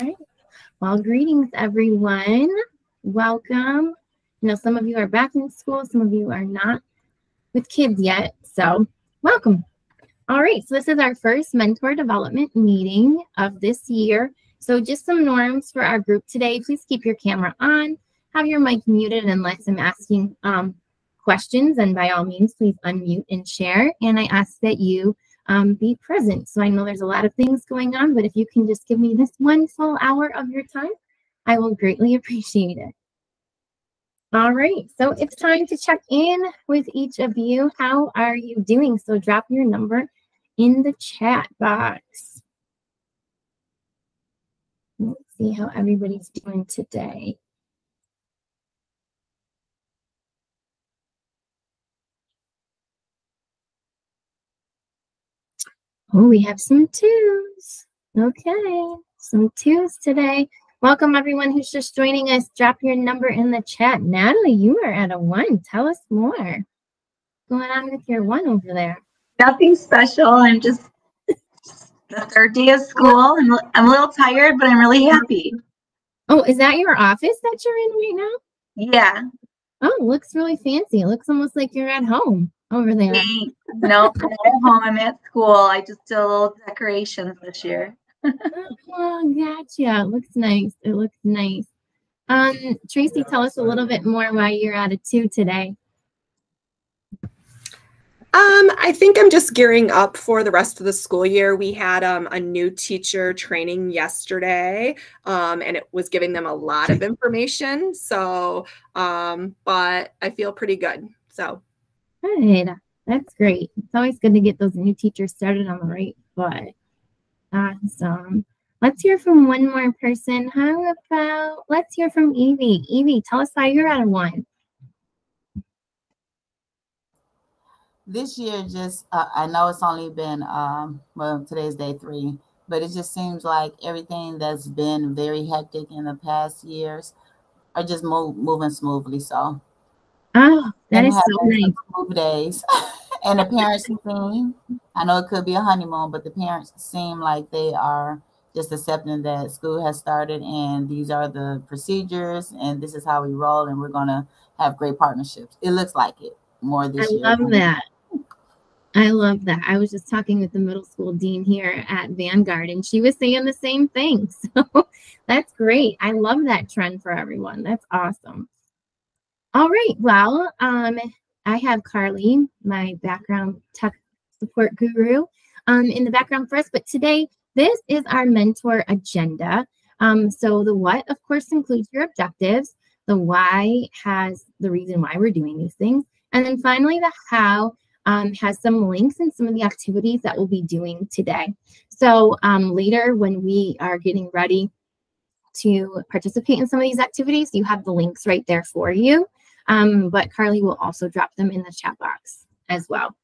right. Well, greetings, everyone. Welcome. Some of you are back in school. Some of you are not with kids yet. So welcome. All right. So this is our first mentor development meeting of this year. So just some norms for our group today. Please keep your camera on, have your mic muted unless I'm asking questions. And by all means, please unmute and share. And I ask that you be present. So I know there's a lot of things going on, but if you can just give me this one full hour of your time, I will greatly appreciate it. All right, so it's time to check in with each of you. How are you doing? So drop your number in the chat box. Let's see how everybody's doing today. Oh, we have some twos. Okay, some twos today. Welcome, everyone who's just joining us. Drop your number in the chat. Natalie, you are at a 1. Tell us more. What's going on with your 1 over there? Nothing special. I'm just the third day of school. I'm a little tired, but I'm really happy. Oh, is that your office that you're in right now? Yeah. Oh, it looks really fancy. It looks almost like you're at home over there. No, I'm not at home. I'm at school. I just did a little decorations this year. Oh, gotcha. It looks nice. It looks nice. Tracy, tell us a little bit more why you're at a 2 today. I think I'm just gearing up for the rest of the school year. We had a new teacher training yesterday, and it was giving them a lot of information. So, but I feel pretty good. So good. That's great. It's always good to get those new teachers started on the right foot. Awesome. Let's hear from one more person. How about, let's hear from Evie. Evie, tell us why you're at a 1. This year, just I know it's only been well, today's day 3, but it just seems like everything that's been very hectic in the past years are just moving smoothly. So, oh, that is so nice. Smooth days, and the parents seem, I know it could be a honeymoon, but the parents seem like they are just accepting that school has started and these are the procedures and this is how we roll, and we're gonna have great partnerships. It looks like it more this year. I love that. I love that. I was just talking with the middle school dean here at Vanguard, and she was saying the same thing. So that's great. I love that trend for everyone. That's awesome. All right. Well, I have Carly, my background tech support guru, in the background for us. But today, this is our mentor agenda. So the what, of course, includes your objectives. The why has the reason why we're doing these things. And then finally, the how has some links and some of the activities that we'll be doing today. So later when we are getting ready to participate in some of these activities, you have the links right there for you. But Carly will also drop them in the chat box as well.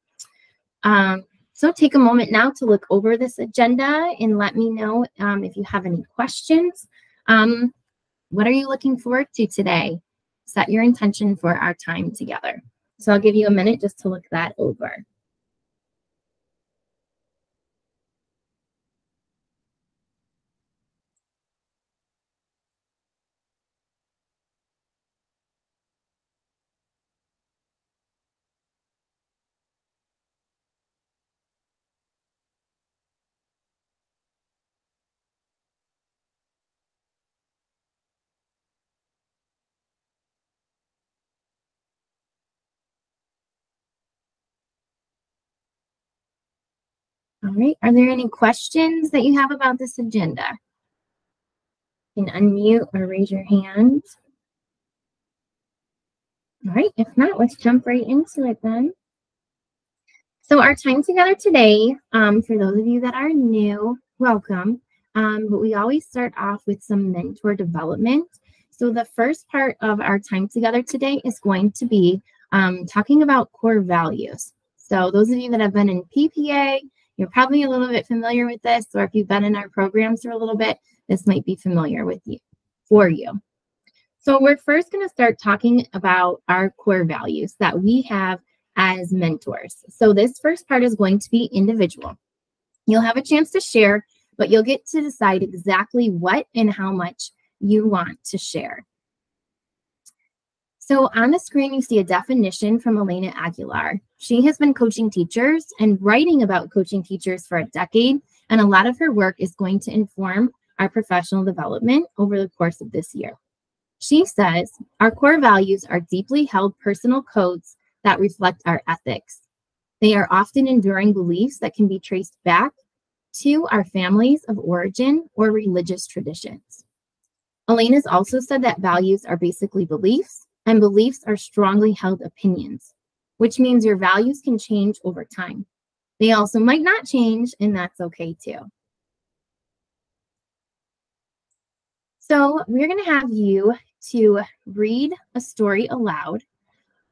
So take a moment now to look over this agenda and let me know if you have any questions. What are you looking forward to today? Set your intention for our time together. So I'll give you a minute just to look that over. All right, are there any questions that you have about this agenda? You can unmute or raise your hand. All right, if not, let's jump right into it then. So our time together today, for those of you that are new, welcome. But we always start off with some mentor development. So the first part of our time together today is going to be talking about core values. So those of you that have been in PPA, you're probably a little bit familiar with this, or if you've been in our programs for a little bit, this might be familiar with you, for you. So we're first going to start talking about our core values that we have as mentors. So this first part is going to be individual. You'll have a chance to share, but you'll get to decide exactly what and how much you want to share. So on the screen, you see a definition from Elena Aguilar. She has been coaching teachers and writing about coaching teachers for a decade, and a lot of her work is going to inform our professional development over the course of this year. She says, our core values are deeply held personal codes that reflect our ethics. They are often enduring beliefs that can be traced back to our families of origin or religious traditions. Elena's also said that values are basically beliefs, and beliefs are strongly held opinions, which means your values can change over time. They also might not change, and that's okay too. So we're going to have you to read a story aloud.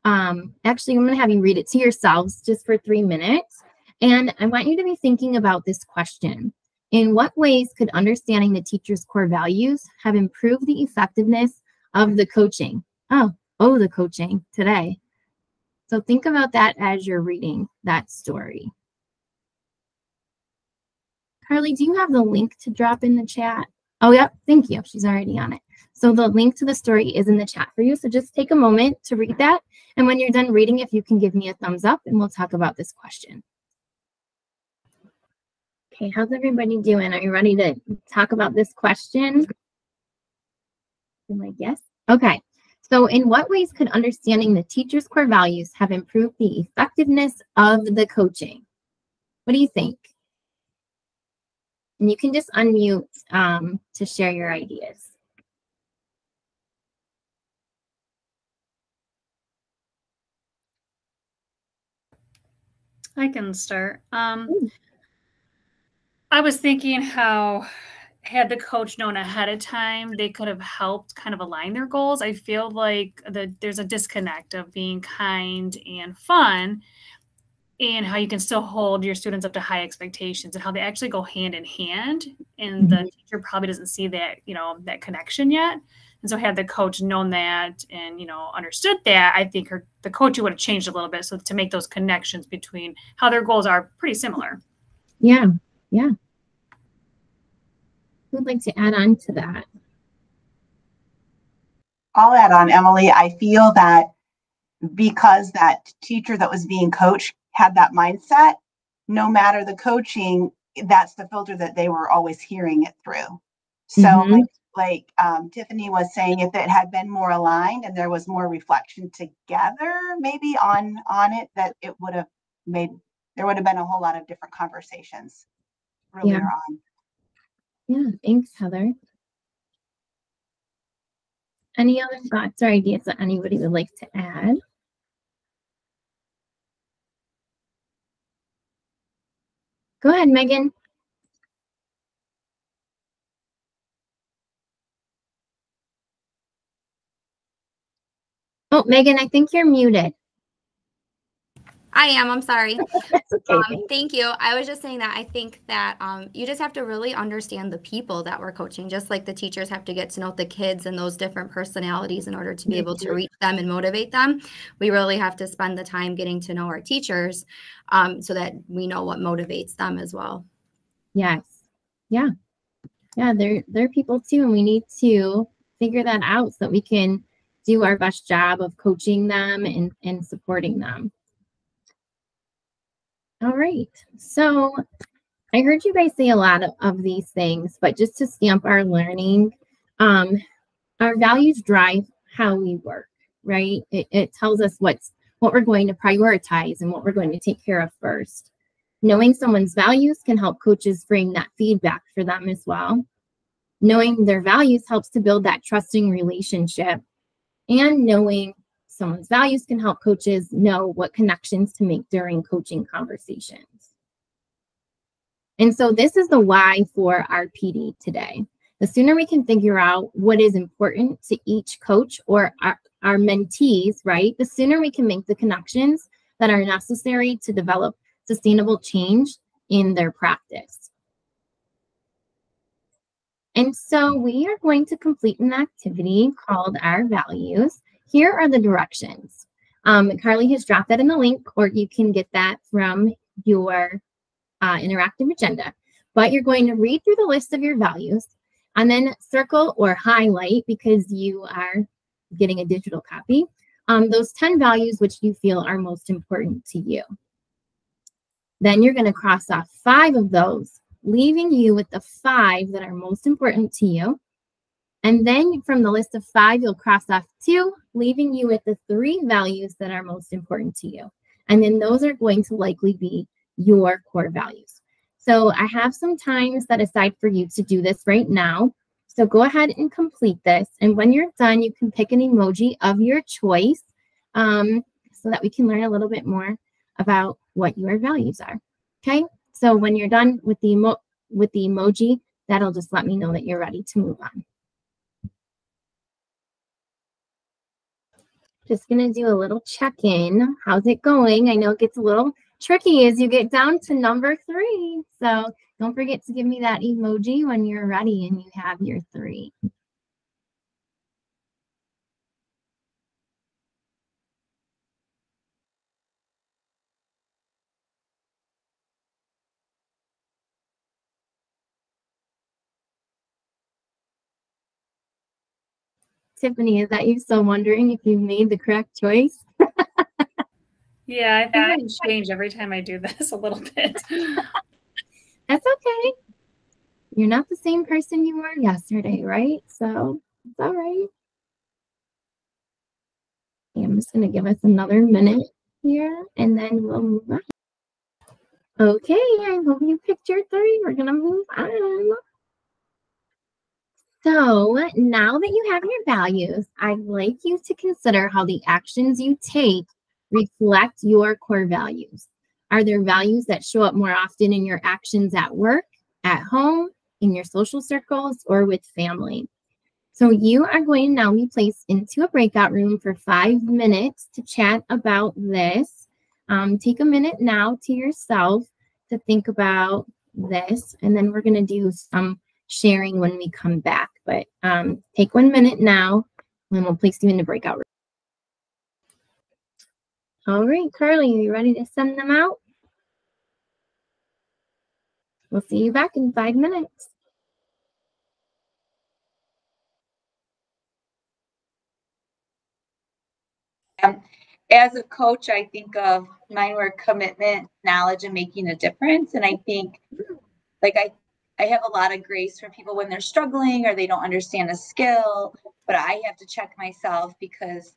Actually, I'm going to have you read it to yourselves just for 3 minutes. And I want you to be thinking about this question. In what ways could understanding the teacher's core values have improved the effectiveness of the coaching? The coaching today. So think about that as you're reading that story. Carly, do you have the link to drop in the chat? Oh, yep. Thank you. She's already on it. So the link to the story is in the chat for you. So just take a moment to read that. And when you're done reading, if you can give me a thumbs up, and we'll talk about this question. Okay, how's everybody doing? Are you ready to talk about this question? I'm like, yes. Okay. So in what ways could understanding the teacher's core values have improved the effectiveness of the coaching? What do you think? And you can just unmute to share your ideas. I can start. I was thinking how, had the coach known ahead of time, they could have helped kind of align their goals. I feel like there's a disconnect of being kind and fun, and how you can still hold your students up to high expectations, and how they actually go hand in hand. And the teacher probably doesn't see that, that connection yet. And so had the coach known that and, understood that, I think the coach would have changed a little bit. So to make those connections between how their goals are pretty similar. Yeah. Yeah. Who would like to add on to that? I'll add on, Emily. I feel that because that teacher that was being coached had that mindset, no matter the coaching, that's the filter that they were always hearing it through. So like Tiffany was saying, if it had been more aligned and there was more reflection together, maybe on it, that it would have there would have been a whole lot of different conversations earlier on. Yeah, thanks, Heather. Any other thoughts or ideas that anybody would like to add? Go ahead, Megan. Oh, Megan, I think you're muted. I am. I'm sorry. Okay, thank you. I was just saying that I think that you just have to really understand the people that we're coaching, just like the teachers have to get to know the kids and those different personalities in order to be able to reach them and motivate them. We really have to spend the time getting to know our teachers so that we know what motivates them as well. Yes. Yeah. Yeah, they're people too, and we need to figure that out so that we can do our best job of coaching them and supporting them. All right. So I heard you guys say a lot of these things, but just to stamp our learning, our values drive how we work, right? It tells us what we're going to prioritize and what we're going to take care of first. Knowing someone's values can help coaches frame that feedback for them as well. Knowing their values helps to build that trusting relationship, and knowing someone's values can help coaches know what connections to make during coaching conversations. And so this is the why for our PD today. The sooner we can figure out what is important to each coach or our mentees, right, the sooner we can make the connections that are necessary to develop sustainable change in their practice. And so we are going to complete an activity called Our Values. Here are the directions. Carly has dropped that in the link, or you can get that from your interactive agenda. But you're going to read through the list of your values and then circle or highlight, because you are getting a digital copy, those 10 values which you feel are most important to you. Then you're going to cross off 5 of those, leaving you with the 5 that are most important to you. And then from the list of 5, you'll cross off 2, leaving you with the 3 values that are most important to you. And then those are going to likely be your core values. So I have some time set aside for you to do this right now. So go ahead and complete this. And when you're done, you can pick an emoji of your choice, so that we can learn a little bit more about what your values are. Okay, so when you're done with the emoji, that'll just let me know that you're ready to move on. Just gonna do a little check-in. How's it going? I know it gets a little tricky as you get down to number 3. So don't forget to give me that emoji when you're ready and you have your 3. Tiffany, is that you still wondering if you made the correct choice? Yeah, I think I change every time I do this a little bit. That's okay. You're not the same person you were yesterday, right? So it's all right. Okay, I'm just going to give us another minute here, and then we'll move on. Okay, I hope you picked your 3. We're going to move on. So now that you have your values, I'd like you to consider how the actions you take reflect your core values. Are there values that show up more often in your actions at work, at home, in your social circles, or with family? So you are going to now be placed into a breakout room for 5 minutes to chat about this. Take a minute now to yourself to think about this, and then we're going to do some sharing when we come back. But take 1 minute now, and we'll place you in the breakout room. All right, Carly, are you ready to send them out? We'll see you back in 5 minutes. As a coach, I think of mine were commitment, knowledge, and making a difference. And I think, like, I have a lot of grace for people when they're struggling or they don't understand a skill, but I have to check myself because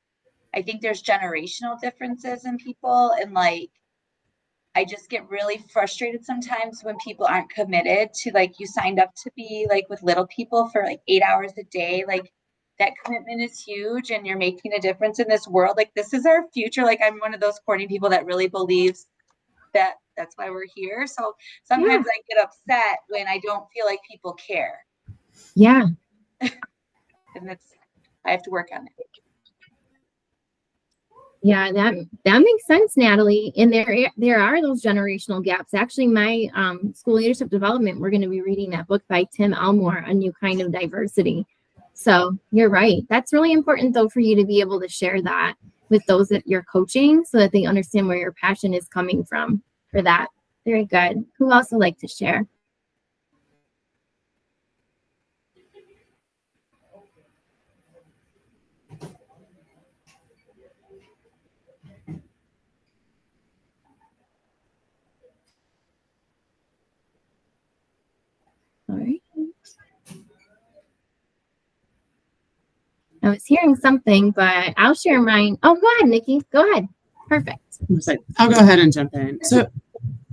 I think there's generational differences in people. And like, I just get really frustrated sometimes when people aren't committed to, like, you signed up to be like with little people for like 8 hours a day. Like, that commitment is huge and you're making a difference in this world. Like, this is our future. Like, I'm one of those corny people that really believes that that's why we're here. So sometimes I get upset when I don't feel like people care. Yeah. And I have to work on it. Yeah, that makes sense, Natalie. And there are those generational gaps. Actually, my school leadership development, we're going to be reading that book by Tim Elmore, A New Kind of Diversity. So you're right. That's really important, though, for you to be able to share that with those that you're coaching so that they understand where your passion is coming from for that. Very good. Who else would like to share? All right. I was hearing something, but I'll share mine. Oh, go ahead, Nikki. Go ahead. Perfect. I'll go ahead and jump in. So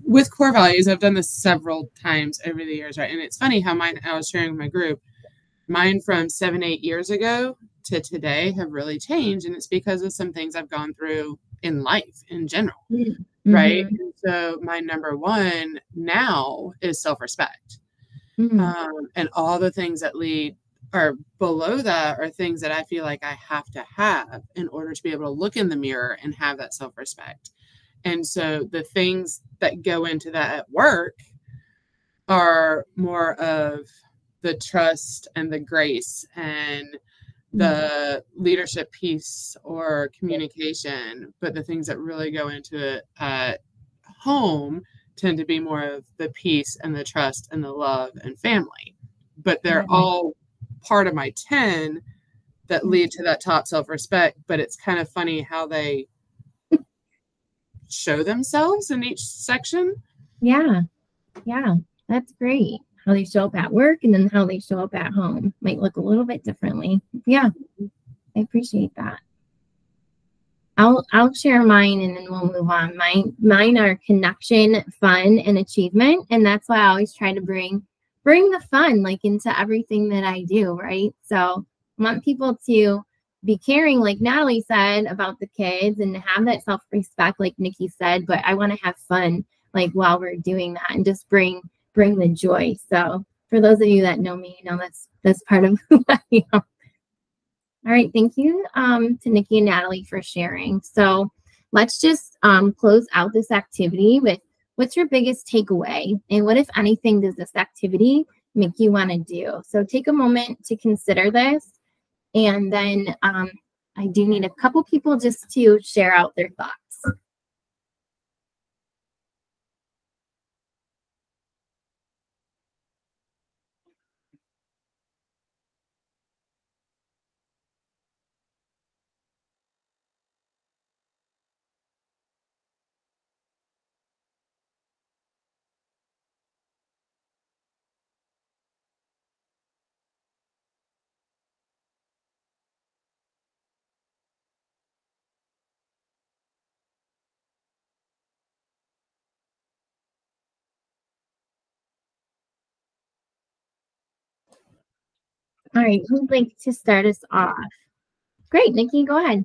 with core values, I've done this several times over the years, right? And it's funny how I was sharing with my group, mine from 7-8 years ago to today have really changed. And it's because of some things I've gone through in life in general, right? And so my number 1 now is self-respect. And all the things that lead or below that are things that I feel like I have to have in order to be able to look in the mirror and have that self-respect. And so the things that go into that at work are more of the trust and the grace and the leadership piece or communication. But the things that really go into it at home tend to be more of the peace and the trust and the love and family. But they're all part of my 10 that lead to that top self-respect. But it's kind of funny how they show themselves in each section. Yeah. Yeah. That's great. How they show up at work and then how they show up at home might look a little bit differently. Yeah. I appreciate that. I'll share mine and then we'll move on. Mine are connection, fun, and achievement. And that's why I always try to bring the fun like into everything that I do, right? So I want people to be caring, like Natalie said, about the kids and have that self-respect, like Nikki said, but I want to have fun like while we're doing that and just bring the joy. So for those of you that know me, you know that's part of who I am. All right, thank you to Nikki and Natalie for sharing. So let's just close out this activity with what's your biggest takeaway and what, if anything, does this activity make you want to do? So take a moment to consider this. And then I do need a couple people just to share out their thoughts. All right, who'd like to start us off? Great, Nikki, go ahead.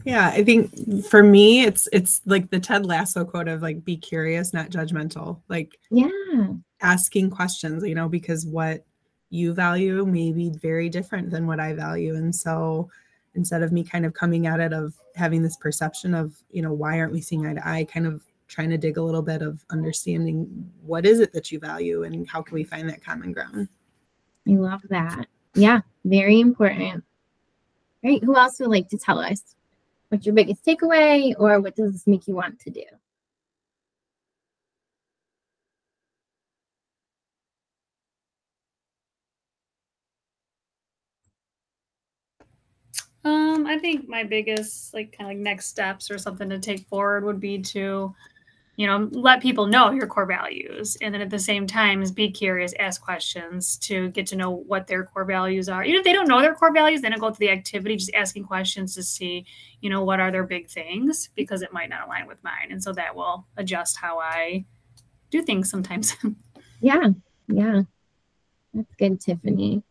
Yeah, I think for me, it's like the Ted Lasso quote of like, be curious, not judgmental. Like, yeah, asking questions, you know, because what you value may be very different than what I value. And so instead of me kind of coming at it of having this perception of, you know, why aren't we seeing eye to eye, kind of trying to dig a little bit of understanding what is it that you value and how can we find that common ground. I love that. Yeah, very important. Great. Who else would like to tell us what's your biggest takeaway or what does this make you want to do? I think my biggest kind of next steps or something to take forward would be to, let people know your core values. And then at the same time is be curious, ask questions to get to know what their core values are. Even if they don't know their core values, then go to the activity, just asking questions to see, what are their big things, because it might not align with mine. And so that will adjust how I do things sometimes. Yeah. That's good, Tiffany.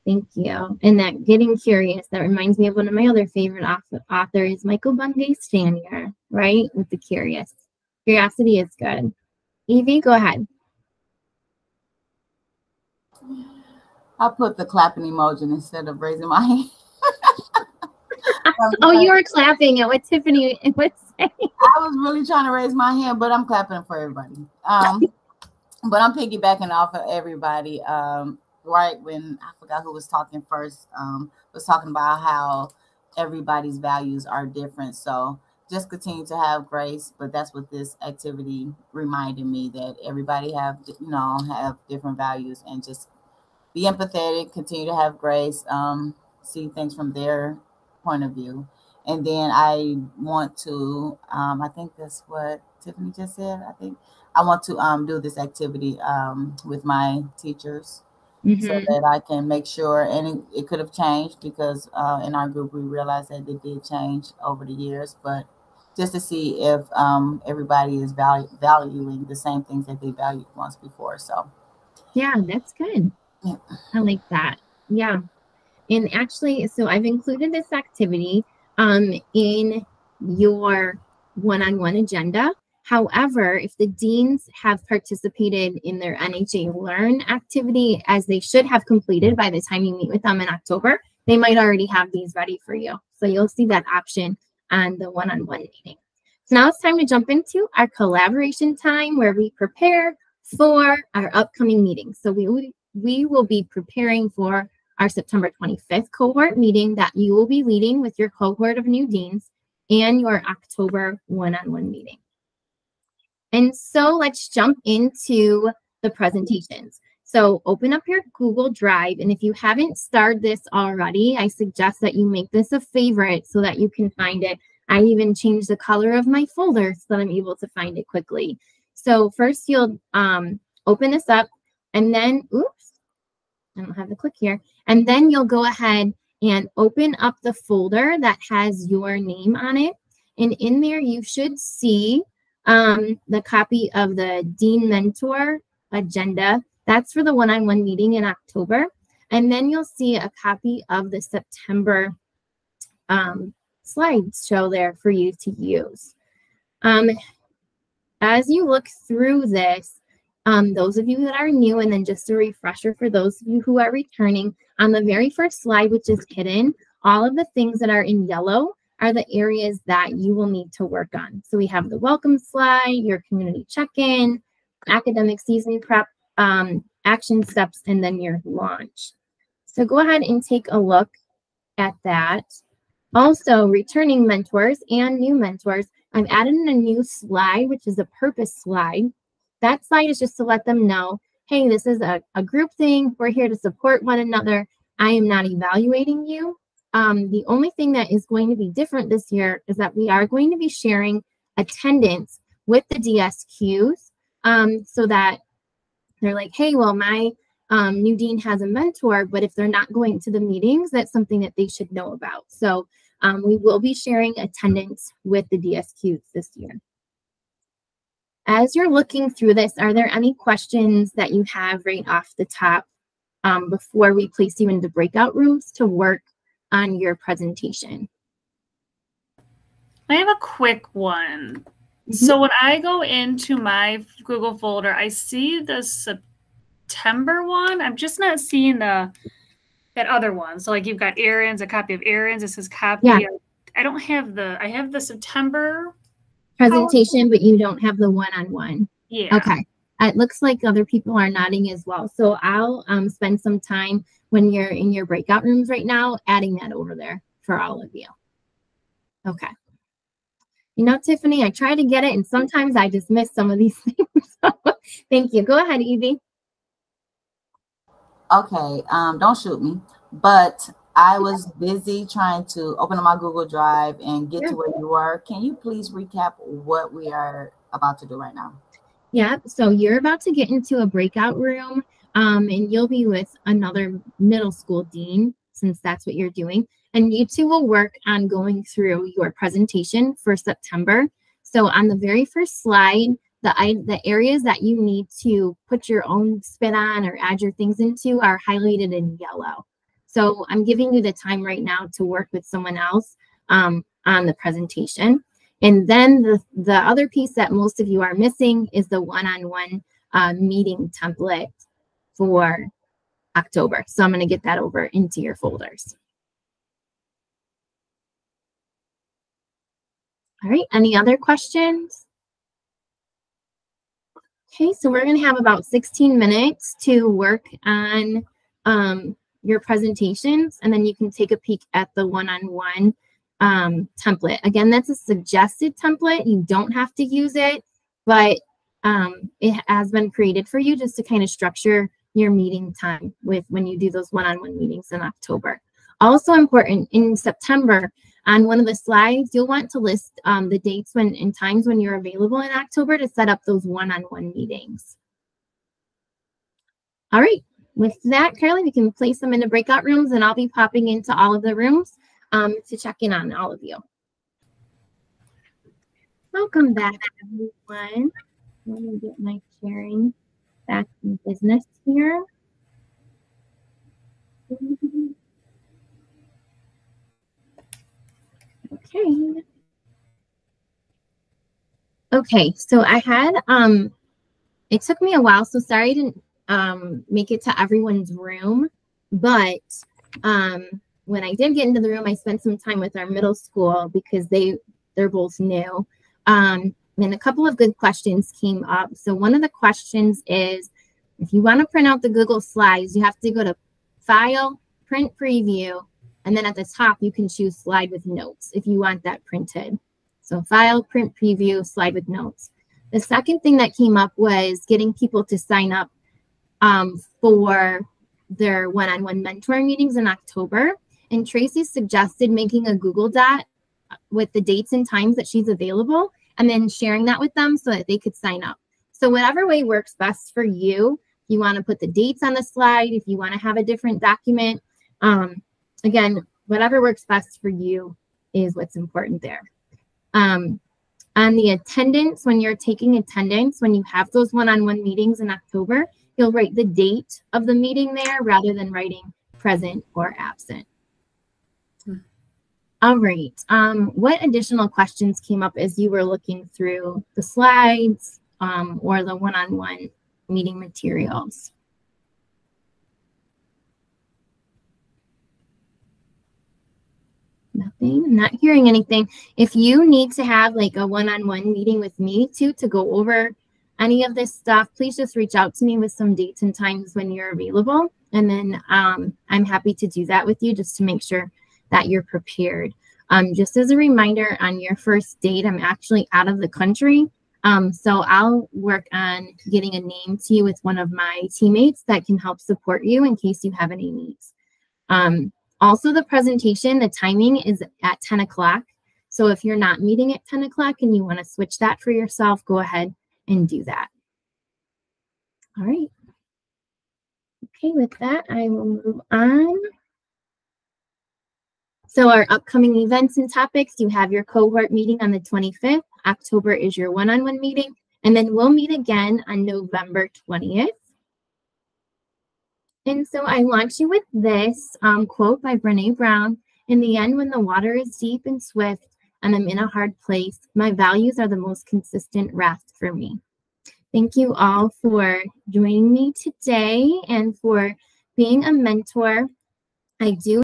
Thank you. And that getting curious, that reminds me of one of my other favorite authors, Michael Bungay Stanier, right? With the curious. Curiosity is good. Evie, go ahead. I put the clapping emoji instead of raising my hand. Oh, you were clapping at what Tiffany would say. I was really trying to raise my hand, but I'm clapping for everybody. But I'm piggybacking off of everybody. Right when I forgot who was talking first, was talking about how everybody's values are different. So just continue to have grace, but that's what this activity reminded me, that everybody have different values, and just be empathetic, continue to have grace, see things from their point of view. And then I want to, I think that's what Tiffany just said. I think I want to do this activity with my teachers. Mm-hmm. So that I can make sure, and it could have changed because in our group we realized that it did change over the years, but just to see if everybody is valuing the same things that they valued once before. So yeah, that's good. Yeah. I like that. Yeah. And actually, so I've included this activity in your one-on-one agenda. However, if the deans have participated in their NHA Learn activity, as they should have completed by the time you meet with them in October, they might already have these ready for you. So you'll see that option on the one-on-one meeting. So now it's time to jump into our collaboration time, where we prepare for our upcoming meetings. So we will be preparing for our September 25th cohort meeting that you will be leading with your cohort of new deans, and your October one-on-one meeting. And so let's jump into the presentations. So open up your Google Drive, and if you haven't started this already, I suggest that you make this a favorite so that you can find it. I even changed the color of my folder so that I'm able to find it quickly. So first you'll open this up, and then, oops, I don't have the click here. And then you'll go ahead and open up the folder that has your name on it. And in there you should see the copy of the Dean Mentor agenda. That's for the one-on-one meeting in October. And then you'll see a copy of the September slideshow there for you to use. As you look through this, those of you that are new, and then just a refresher for those of you who are returning, on the very first slide, which is hidden, all of the things that are in yellow are the areas that you will need to work on. So we have the welcome slide, your community check-in, academic season prep, action steps, and then your launch. So go ahead and take a look at that. Also, returning mentors and new mentors, I've added in a new slide, which is a purpose slide. That slide is just to let them know, hey, this is a group thing. We're here to support one another. I am not evaluating you. The only thing that is going to be different this year is that we are going to be sharing attendance with the DSQs so that they're like, hey, well, my new dean has a mentor, but if they're not going to the meetings, that's something that they should know about. So we will be sharing attendance with the DSQs this year. As you're looking through this, are there any questions that you have right off the top before we place you into breakout rooms to work on your presentation? I have a quick one. So when I go into my Google folder, I see the September one. I'm just not seeing that other one. So like you've got Aaron's, a copy of Aaron's. It says copy. Yeah. I don't have I have the September presentation, but you don't have the one-on-one. Yeah. Okay. It looks like other people are nodding as well. So I'll spend some time when you're in your breakout rooms right now, adding that over there for all of you. Okay. You know, Tiffany, I try to get it, and sometimes I just miss some of these things. Thank you. Go ahead, Evie. Okay, don't shoot me, but I was busy trying to open up my Google Drive and get to where you are. Can you please recap what we are about to do right now? Yeah, so you're about to get into a breakout room, and you'll be with another middle school dean, since that's what you're doing. And you two will work on going through your presentation for September. So on the very first slide, the areas that you need to put your own spin on or add your things into are highlighted in yellow. So I'm giving you the time right now to work with someone else on the presentation. And then the other piece that most of you are missing is the one-on-one meeting template for October. So I'm going to get that over into your folders. All right, any other questions? Okay, so we're going to have about 16 minutes to work on your presentations, and then you can take a peek at the one-on-one template. Again, that's a suggested template. You don't have to use it, but it has been created for you just to kind of structure your meeting time with when you do those one-on-one meetings in October. Also important, in September, on one of the slides, you'll want to list the dates and times when you're available in October to set up those one-on-one meetings. All right, with that, Carly, we can place them into breakout rooms, and I'll be popping into all of the rooms to check in on all of you. Welcome back, everyone. Let me get my sharing back in business here. Okay. Okay, so I had, it took me a while, so sorry I didn't make it to everyone's room, but when I did get into the room, I spent some time with our middle school because they're both new. And a couple of good questions came up. So one of the questions is, if you want to print out the Google Slides, you have to go to File, Print Preview, and then at the top, you can choose Slide with Notes if you want that printed. So File, Print Preview, Slide with Notes. The second thing that came up was getting people to sign up for their one-on-one mentoring meetings in October. And Tracy suggested making a Google Doc with the dates and times that she's available, and then sharing that with them so that they could sign up. So whatever way works best for you, if you want to put the dates on the slide, if you want to have a different document, again, whatever works best for you is what's important there. On the attendance, when you're taking attendance, when you have those one-on-one meetings in October, you'll write the date of the meeting there rather than writing present or absent. All right. What additional questions came up as you were looking through the slides or the one-on-one meeting materials? Nothing. I'm not hearing anything. If you need to have like a one-on-one meeting with me too to go over any of this stuff, please just reach out to me with some dates and times when you're available. And then I'm happy to do that with you just to make sure that you're prepared. Just as a reminder, on your first date, I'm actually out of the country. So I'll work on getting a name to you with one of my teammates that can help support you in case you have any needs. Also, the presentation, the timing is at 10 o'clock. So if you're not meeting at 10 o'clock and you want to switch that for yourself, go ahead and do that. All right. Okay, with that, I will move on. So our upcoming events and topics, you have your cohort meeting on the 25th. October is your one-on-one meeting. And then we'll meet again on November 20th. And so I launch you with this quote by Brené Brown. In the end, when the water is deep and swift and I'm in a hard place, my values are the most consistent raft for me. Thank you all for joining me today and for being a mentor. I do